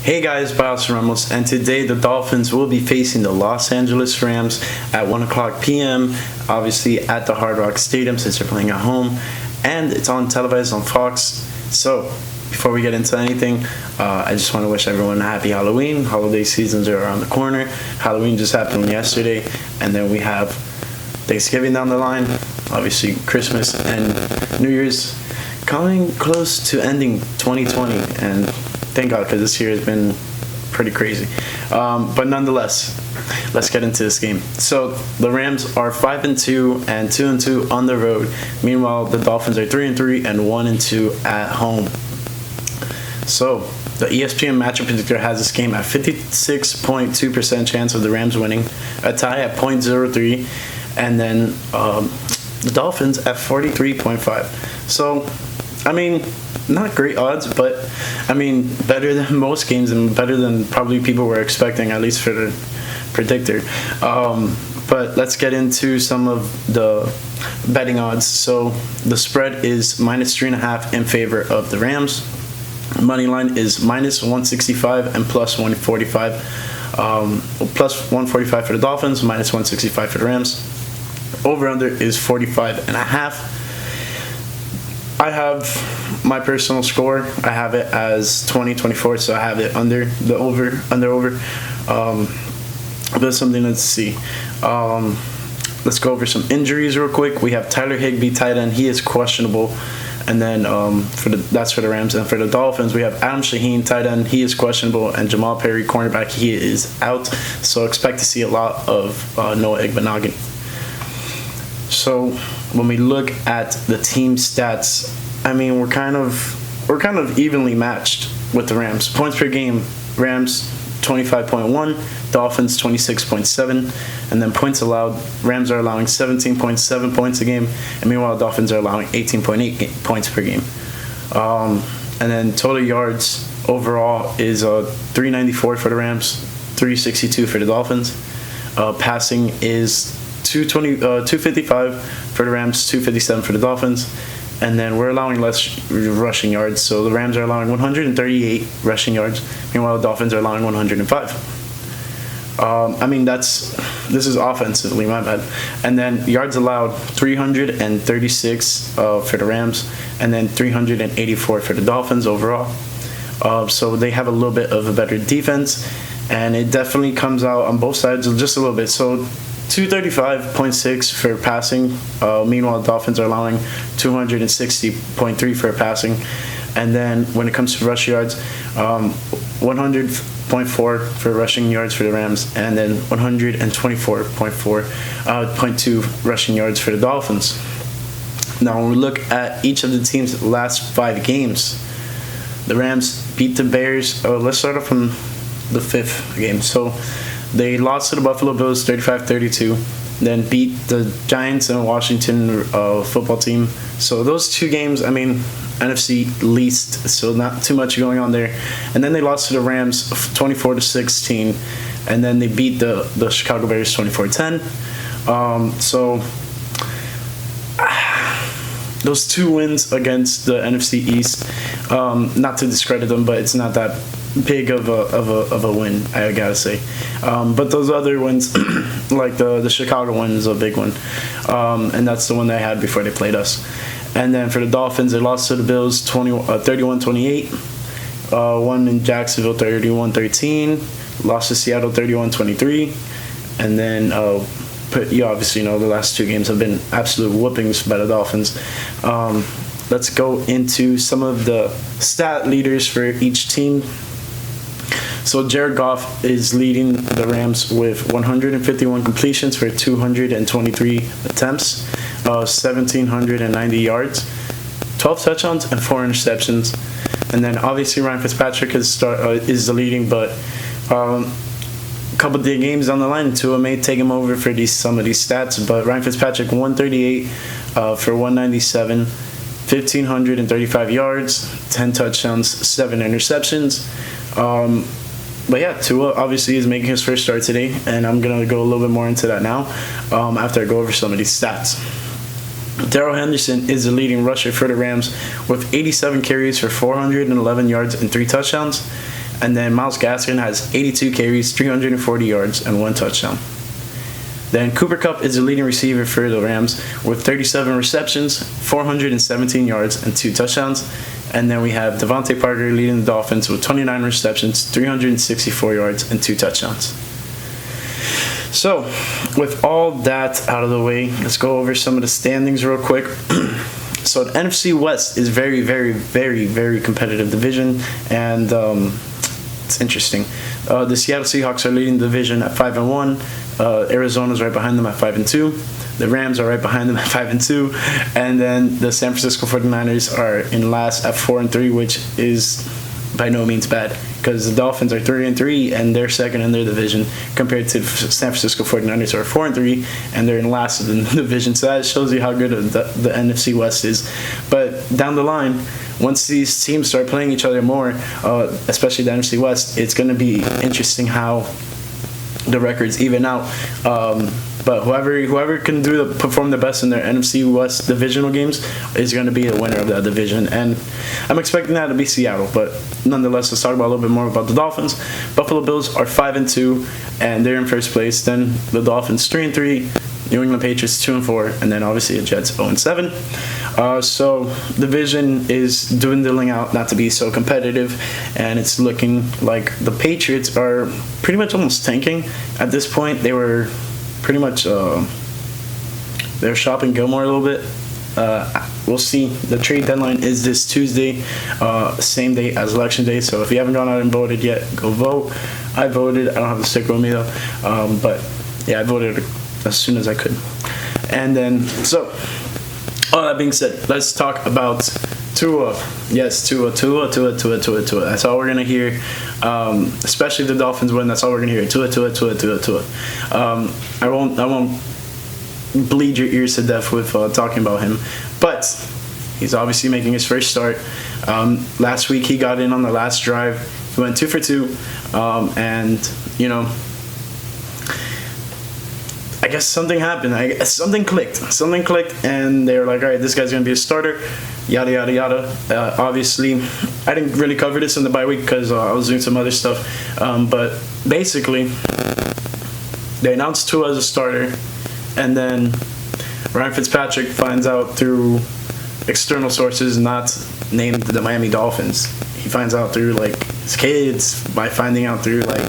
Hey guys, Bios Ramos, and today the Dolphins will be facing the Los Angeles Rams at 1 o'clock p.m., obviously at the Hard Rock Stadium since they're playing at home, and it's on televised on Fox. So, before we get into anything, I just want to wish everyone a happy Halloween. Holiday seasons are around the corner. Halloween just happened yesterday, and then we have Thanksgiving down the line, obviously Christmas and New Year's coming close to ending 2020, and thank God, because this year has been pretty crazy. But nonetheless, let's get into this game. So the Rams are 5-2 and 2-2 on the road. Meanwhile, the Dolphins are 3-3 and 1-2 at home. So the ESPN matchup predictor has this game at 56.2% chance of the Rams winning, a tie at 0.03, and then the Dolphins at 43.5. So, I mean, not great odds, but I mean, better than most games and better than probably people were expecting, at least for the predictor. But let's get into some of the betting odds. So the spread is -3.5 in favor of the Rams. Money line is -165 and +145. +145 for the Dolphins, -165 for the Rams. Over under is 45.5. I have my personal score. I have it as 20-24, so I have it under the over. There's something to see. Let's go over some injuries real quick. We have Tyler Higbee, tight end. He is questionable. And then that's for the Rams. And for the Dolphins, we have Adam Shaheen, tight end. He is questionable. And Jamal Perry, cornerback, he is out. So expect to see a lot of Noah Igbenogany. So when we look at the team stats, I mean, we're kind of evenly matched with the Rams. Points per game, Rams 25.1, Dolphins 26.7, and then points allowed, Rams are allowing 17.7 points a game, and meanwhile Dolphins are allowing 18.8 points per game. And then total yards overall is 394 for the Rams, 362 for the Dolphins. Passing is 255 for the Rams, 257 for the Dolphins. And then we're allowing less rushing yards. So the Rams are allowing 138 rushing yards. Meanwhile, the Dolphins are allowing 105. I mean, this is offensively, my bad. And then yards allowed, 336 for the Rams, and then 384 for the Dolphins overall. So they have a little bit of a better defense, and it definitely comes out on both sides just a little bit. So 235.6 for passing. Meanwhile, the Dolphins are allowing 260.3 for passing. And then when it comes to rush yards, 100.4 for rushing yards for the Rams, and then 124.2 rushing yards for the Dolphins. Now, when we look at each of the team's last 5 games, the Rams beat the Bears. Let's start off from the 5th game. So they lost to the Buffalo Bills 35-32, then beat the Giants and Washington football team. So those 2 games, I mean, NFC least, so not too much going on there. And then they lost to the Rams 24-16, and then they beat the Chicago Bears 24-10. So those 2 wins against the NFC East, not to discredit them, but it's not that big of a win, I gotta say. But those other wins, like the Chicago one, is a big one, and that's the one they had before they played us. And then for the Dolphins, they lost to the Bills 31-28, won in Jacksonville 31-13, lost to Seattle 31-23, and then you obviously know the last 2 games have been absolute whoopings by the Dolphins. Let's go into some of the stat leaders for each team. So Jared Goff is leading the Rams with 151 completions for 223 attempts, 1,790 yards, 12 touchdowns, and 4 interceptions. And then obviously Ryan Fitzpatrick is the leading, but a couple of games down the line, Tua may take him over for some of these stats. But Ryan Fitzpatrick 138 for 197, 1,535 yards, 10 touchdowns, 7 interceptions. But yeah, Tua obviously is making his first start today, and I'm going to go a little bit more into that now after I go over some of these stats. Darrell Henderson is the leading rusher for the Rams with 87 carries for 411 yards and 3 touchdowns. And then Myles Gaskin has 82 carries, 340 yards, and 1 touchdown. Then Cooper Kupp is the leading receiver for the Rams with 37 receptions, 417 yards, and 2 touchdowns. And then we have Devontae Parker leading the Dolphins with 29 receptions, 364 yards, and 2 touchdowns. So, with all that out of the way, let's go over some of the standings real quick. So, the NFC West is very, very, very, very competitive division, and it's interesting. The Seattle Seahawks are leading the division at 5-1. Arizona's right behind them at 5-2. The Rams are right behind them at 5-2, and then the San Francisco 49ers are in last at 4-3, which is by no means bad, because the Dolphins are 3-3 and they're second in their division compared to the San Francisco 49ers who are 4-3 and they're in last in the division. So that shows you how good the NFC West is. But down the line, once these teams start playing each other more, especially the NFC West, it's going to be interesting how the records even out. But whoever can perform the best in their NFC West divisional games is going to be the winner of that division. And I'm expecting that to be Seattle. But nonetheless, let's talk about a little bit more about the Dolphins. Buffalo Bills are 5-2, and they're in first place. Then the Dolphins 3-3, New England Patriots 2-4, and then obviously the Jets 0-7. So division is dwindling out not to be so competitive, and it's looking like the Patriots are pretty much almost tanking at this point. They were pretty much they're shopping Gilmore a little bit. We'll see. The trade deadline is this Tuesday, same day as Election Day. So if you haven't gone out and voted yet, go vote. I voted. I don't have the sticker with me though, but yeah, I voted as soon as I could. And then so. All that being said, let's talk about Tua. Yes, Tua. That's all we're gonna hear. Especially if the Dolphins win, that's all we're gonna hear. Tua. I won't bleed your ears to death with talking about him, but he's obviously making his first start. Last week he got in on the last drive. He went 2 for 2, and you know, I guess something happened. Something clicked, and they were like, all right, this guy's going to be a starter, yada, yada, yada. Obviously, I didn't really cover this in the bye week because I was doing some other stuff. But basically, they announced Tua as a starter, and then Ryan Fitzpatrick finds out through external sources, not named the Miami Dolphins. He finds out through, like, his kids, by finding out through, like,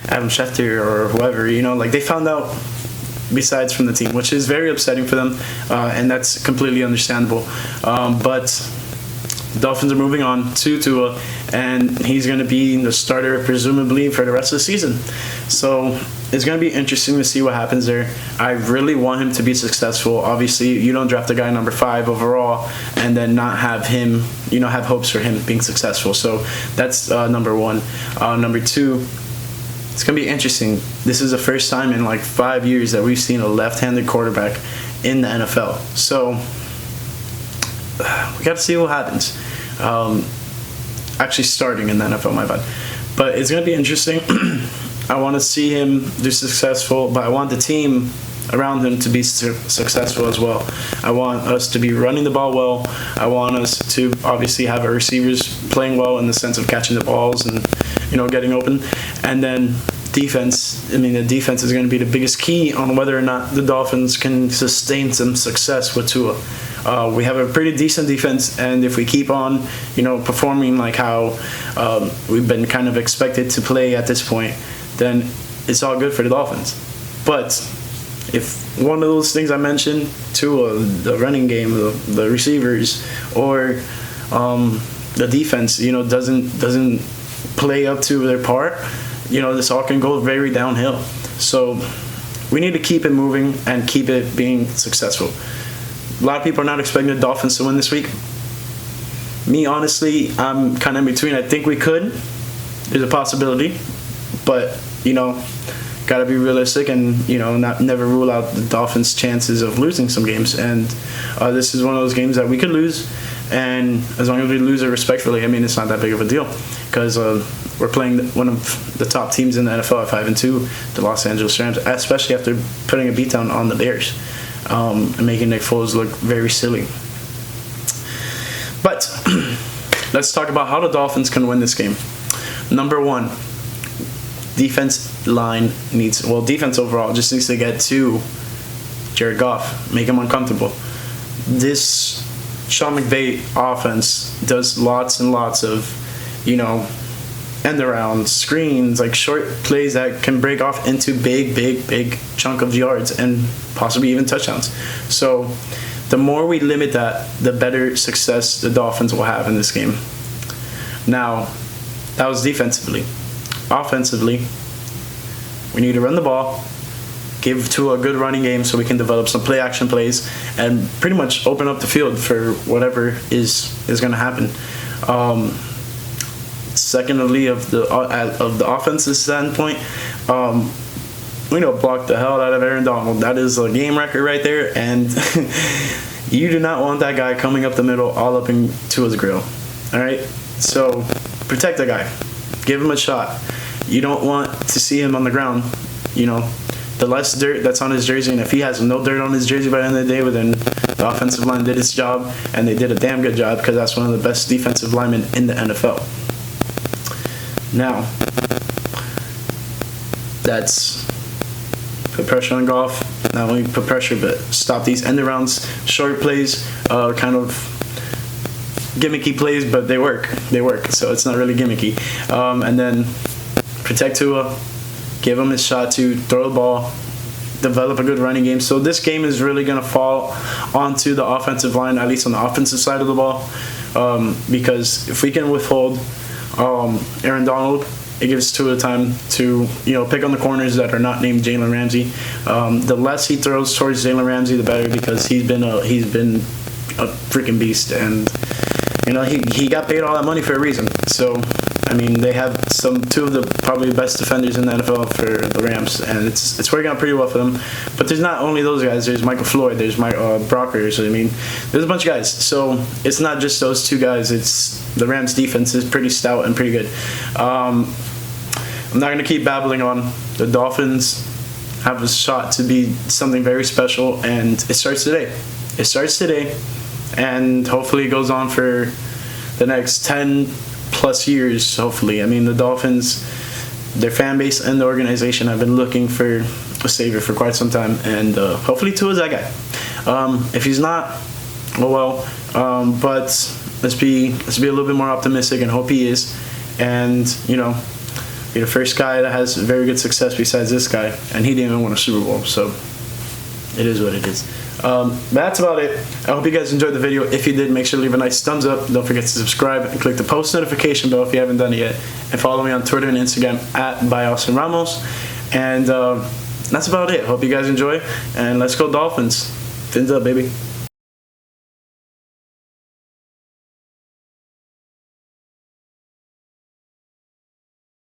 Adam Schefter or whoever, you know, like, they found out besides from the team, which is very upsetting for them, and that's completely understandable. But the Dolphins are moving on to Tua, and he's going to be the starter presumably for the rest of the season. So it's going to be interesting to see what happens there. I really want him to be successful. Obviously, you don't draft a guy number 5 overall and then not have him, you know, have hopes for him being successful. So that's number 1. Number 2, it's going to be interesting. This is the first time in like 5 years that we've seen a left-handed quarterback in the NFL. So we got to see what happens. Actually starting in the NFL, my bad. But it's going to be interesting. I want to see him do successful, but I want the team around him to be successful as well. I want us to be running the ball well. I want us to obviously have our receivers playing well in the sense of catching the balls and, you know, getting open. And then defense, I mean, the defense is going to be the biggest key on whether or not the Dolphins can sustain some success with Tua. We have a pretty decent defense, and if we keep on, you know, performing like how we've been kind of expected to play at this point, then it's all good for the Dolphins. But if one of those things I mentioned, Tua, the running game, the receivers, or the defense, you know, doesn't play up to their part, you know, this all can go very downhill. So we need to keep it moving and keep it being successful. A lot of people are not expecting the Dolphins to win this week. Me, honestly, I'm kind of in between. I think we could. There's a possibility. But, you know, got to be realistic and, you know, never rule out the Dolphins' chances of losing some games. And this is one of those games that we could lose. And as long as we lose it respectfully, I mean, it's not that big of a deal. Because we're playing one of the top teams in the NFL at 5-2, the Los Angeles Rams, especially after putting a beatdown on the Bears. And making Nick Foles look very silly. But let's talk about how the Dolphins can win this game. Number one, defense overall just needs to get to Jared Goff, make him uncomfortable. This Sean McVay offense does lots and lots of, end around screens, like short plays that can break off into big chunk of yards and possibly even touchdowns. So the more we limit that, the better success the Dolphins will have in this game. Now, that was defensively. Offensively, we need to run the ball, give to a good running game so we can develop some play action plays and pretty much open up the field for whatever is going to happen. Secondly, of the offensive standpoint, block the hell out of Aaron Donald. That is a game record right there, and you do not want that guy coming up the middle all up into his grill. All right, so protect the guy, give him a shot. You don't want to see him on the ground. The less dirt that's on his jersey, and if he has no dirt on his jersey by the end of the day, then the offensive line did its job, and they did a damn good job because that's one of the best defensive linemen in the NFL. Now, that's put pressure on Goff. Not only put pressure, but stop these end arounds, short plays, kind of gimmicky plays, but they work. So it's not really gimmicky. And then protect Tua, give him his shot to throw the ball, develop a good running game. So this game is really going to fall onto the offensive line, at least on the offensive side of the ball, because if we can withhold Aaron Donald, it gives Tua time to pick on the corners that are not named Jalen Ramsey. The less he throws towards Jalen Ramsey, the better, because he's been a freaking beast, and he got paid all that money for a reason. So they have two of the probably best defenders in the NFL for the Rams, and it's working out pretty well for them. But there's not only those guys. There's Michael Floyd. There's Brocker. So there's a bunch of guys. So it's not just those two guys. It's the Rams defense is pretty stout and pretty good. I'm not gonna keep babbling on. The Dolphins have a shot to be something very special, and it starts today. And hopefully it goes on for the next 10 plus years, hopefully. The Dolphins, their fan base and the organization have been looking for a savior for quite some time, and hopefully Tua's that guy. If he's not, oh well. But let's be a little bit more optimistic and hope he is, and be the first guy that has very good success besides this guy, and he didn't even win a Super Bowl, so it is what it is. That's about it. I hope you guys enjoyed the video. If you did, make sure to leave a nice thumbs up. Don't forget to subscribe and click the post notification bell if you haven't done it yet. And follow me on Twitter and Instagram @ByAustinRamos. And that's about it. Hope you guys enjoy. And let's go Dolphins. Fins up, baby.